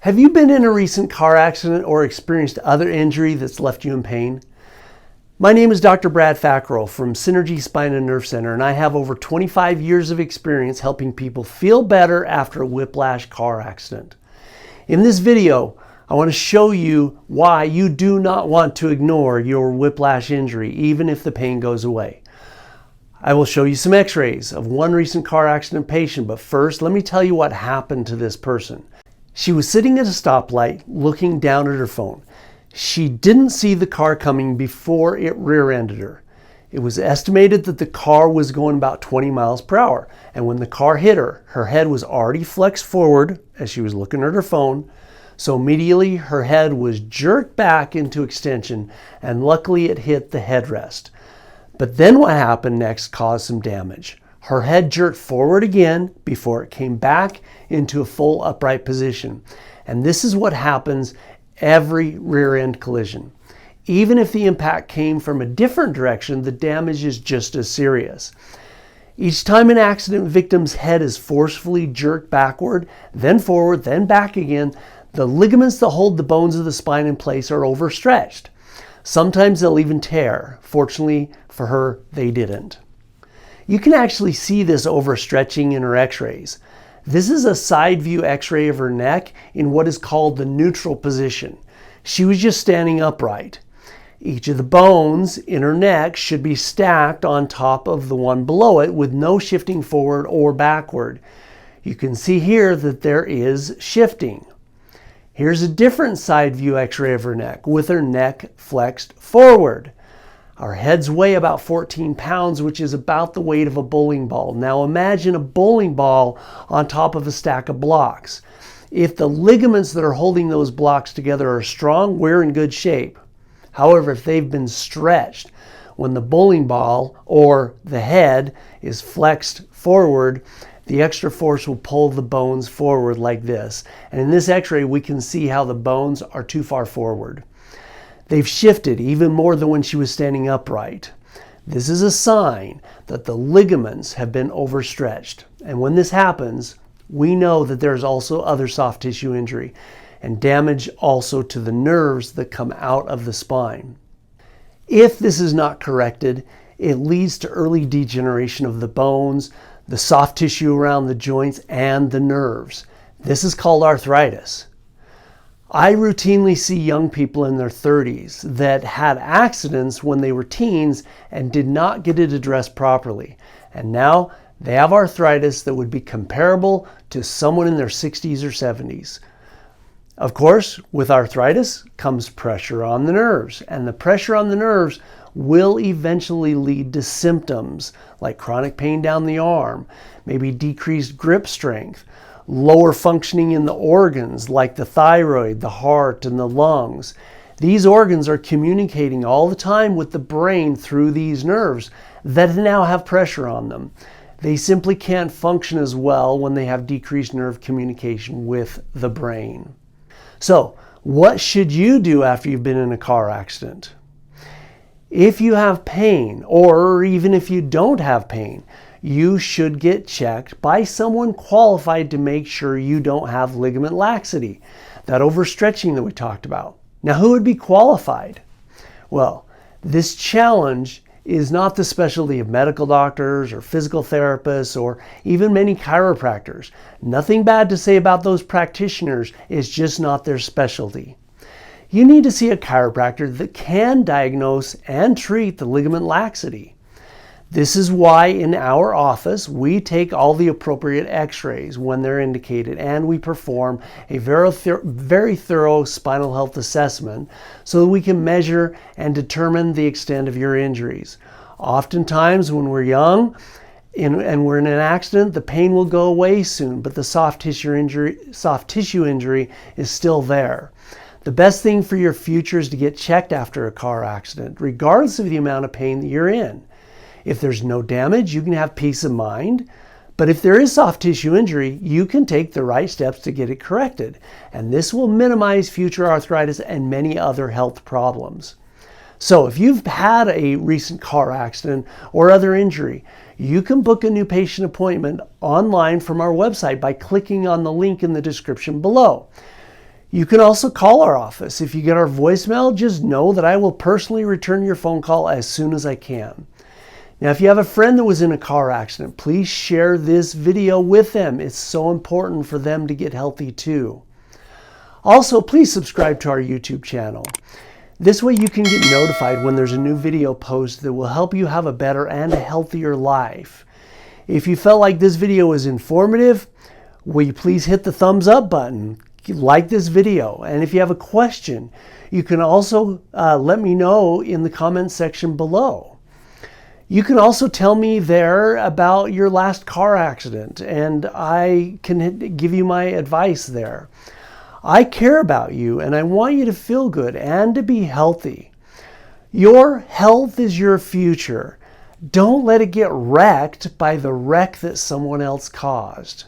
Have you been in a recent car accident or experienced other injury that's left you in pain? My name is Dr. Brad Fackrell from Synergy Spine and Nerve Center, and I have over 25 years of experience helping people feel better after a whiplash car accident. In this video, I want to show you why you do not want to ignore your whiplash injury, even if the pain goes away. I will show you some x-rays of one recent car accident patient, but first, let me tell you what happened to this person. She was sitting at a stoplight looking down at her phone. She didn't see the car coming before it rear-ended her. It was estimated that the car was going about 20 miles per hour, and when the car hit her, her head was already flexed forward as she was looking at her phone, so immediately her head was jerked back into extension, and luckily it hit the headrest. But then what happened next caused some damage. Her head jerked forward again before it came back into a full upright position. And this is what happens every rear end collision. Even if the impact came from a different direction, the damage is just as serious. Each time an accident victim's head is forcefully jerked backward, then forward, then back again, the ligaments that hold the bones of the spine in place are overstretched. Sometimes they'll even tear. Fortunately for her, they didn't. You can actually see this overstretching in her x-rays. This is a side view x-ray of her neck in what is called the neutral position. She was just standing upright. Each of the bones in her neck should be stacked on top of the one below it with no shifting forward or backward. You can see here that there is shifting. Here's a different side view x-ray of her neck with her neck flexed forward. Our heads weigh about 14 pounds, which is about the weight of a bowling ball. Now imagine a bowling ball on top of a stack of blocks. If the ligaments that are holding those blocks together are strong, we're in good shape. However, if they've been stretched, when the bowling ball or the head is flexed forward, the extra force will pull the bones forward like this. And in this x-ray, we can see how the bones are too far forward. They've shifted even more than when she was standing upright. This is a sign that the ligaments have been overstretched. And when this happens, we know that there's also other soft tissue injury and damage also to the nerves that come out of the spine. If this is not corrected, it leads to early degeneration of the bones, the soft tissue around the joints, and the nerves. This is called arthritis. I routinely see young people in their 30s that had accidents when they were teens and did not get it addressed properly. And now they have arthritis that would be comparable to someone in their 60s or 70s. Of course, with arthritis comes pressure on the nerves, and the pressure on the nerves will eventually lead to symptoms like chronic pain down the arm, maybe decreased grip strength, lower functioning in the organs like the thyroid, the heart, and the lungs. These organs are communicating all the time with the brain through these nerves that now have pressure on them. They simply can't function as well when they have decreased nerve communication with the brain. So, what should you do after you've been in a car accident? If you have pain, or even if you don't have pain, you should get checked by someone qualified to make sure you don't have ligament laxity, that overstretching that we talked about. Now, who would be qualified? Well, this challenge is not the specialty of medical doctors or physical therapists or even many chiropractors. Nothing bad to say about those practitioners, it's just not their specialty. You need to see a chiropractor that can diagnose and treat the ligament laxity. This is why in our office we take all the appropriate x-rays when they're indicated, and we perform a very thorough spinal health assessment so that we can measure and determine the extent of your injuries. Oftentimes when we're young and we're in an accident, the pain will go away soon, but the soft tissue injury is still there. The best thing for your future is to get checked after a car accident, regardless of the amount of pain that you're in. If there's no damage, you can have peace of mind. But if there is soft tissue injury, you can take the right steps to get it corrected. And this will minimize future arthritis and many other health problems. So if you've had a recent car accident or other injury, you can book a new patient appointment online from our website by clicking on the link in the description below. You can also call our office. If you get our voicemail, just know that I will personally return your phone call as soon as I can. Now, if you have a friend that was in a car accident, please share this video with them. It's so important for them to get healthy too. Also, please subscribe to our YouTube channel. This way you can get notified when there's a new video post that will help you have a better and a healthier life. If you felt like this video was informative, will you please hit the thumbs up button? Like this video. And if you have a question, you can also let me know in the comments section below. You can also tell me there about your last car accident, and I can give you my advice there. I care about you, and I want you to feel good and to be healthy. Your health is your future. Don't let it get wrecked by the wreck that someone else caused.